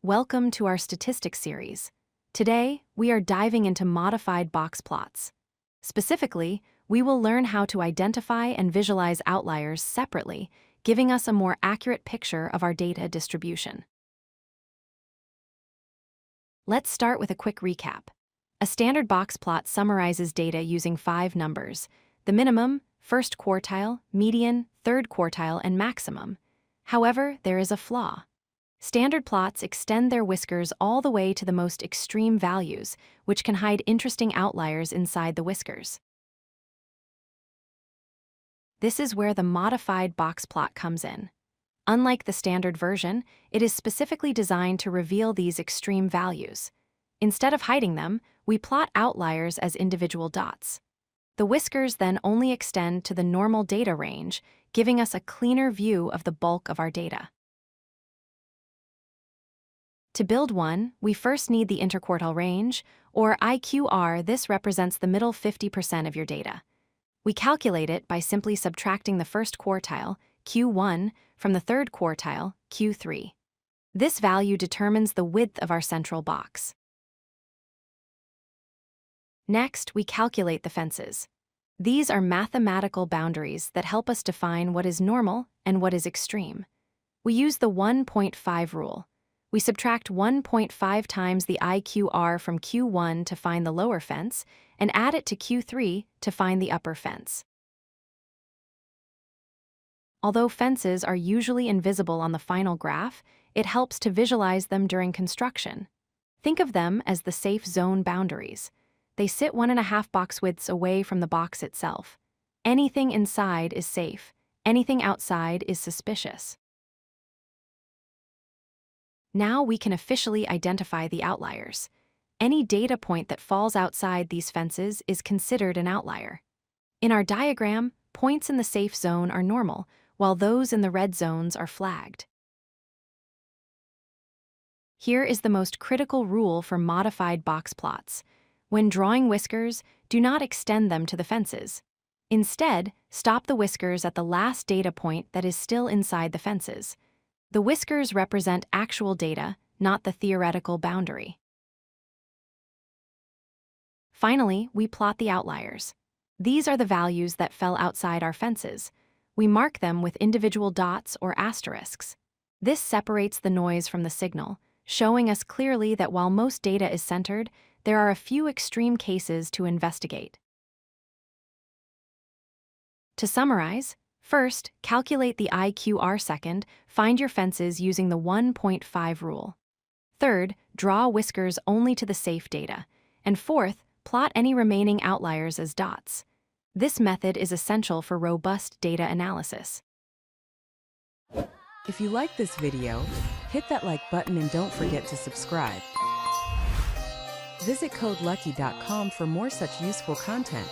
Welcome to our statistics series. Today, we are diving into modified box plots. Specifically, we will learn how to identify and visualize outliers separately, giving us a more accurate picture of our data distribution. Let's start with a quick recap. A standard box plot summarizes data using 5 numbers: the minimum, first quartile, median, third quartile, and maximum. However, there is a flaw. Standard plots extend their whiskers all the way to the most extreme values, which can hide interesting outliers inside the whiskers. This is where the modified box plot comes in. Unlike the standard version, it is specifically designed to reveal these extreme values. Instead of hiding them, we plot outliers as individual dots. The whiskers then only extend to the normal data range, giving us a cleaner view of the bulk of our data. To build one, we first need the interquartile range, or IQR. This represents the middle 50% of your data. We calculate it by simply subtracting the first quartile, Q1, from the third quartile, Q3. This value determines the width of our central box. Next, we calculate the fences. These are mathematical boundaries that help us define what is normal and what is extreme. We use the 1.5 rule. We subtract 1.5 times the IQR from Q1 to find the lower fence, and add it to Q3 to find the upper fence. Although fences are usually invisible on the final graph, it helps to visualize them during construction. Think of them as the safe zone boundaries. They sit 1.5 box widths away from the box itself. Anything inside is safe. Anything outside is suspicious. Now we can officially identify the outliers. Any data point that falls outside these fences is considered an outlier. In our diagram, points in the safe zone are normal, while those in the red zones are flagged. Here is the most critical rule for modified box plots. When drawing whiskers, do not extend them to the fences. Instead, stop the whiskers at the last data point that is still inside the fences. The whiskers represent actual data, not the theoretical boundary. Finally, we plot the outliers. These are the values that fell outside our fences. We mark them with individual dots or asterisks. This separates the noise from the signal, showing us clearly that while most data is centered, there are a few extreme cases to investigate. To summarize, first, calculate the IQR. Second, find your fences using the 1.5 rule. Third, draw whiskers only to the safe data. And fourth, plot any remaining outliers as dots. This method is essential for robust data analysis. If you like this video, hit that like button and don't forget to subscribe. Visit codelucky.com for more such useful content.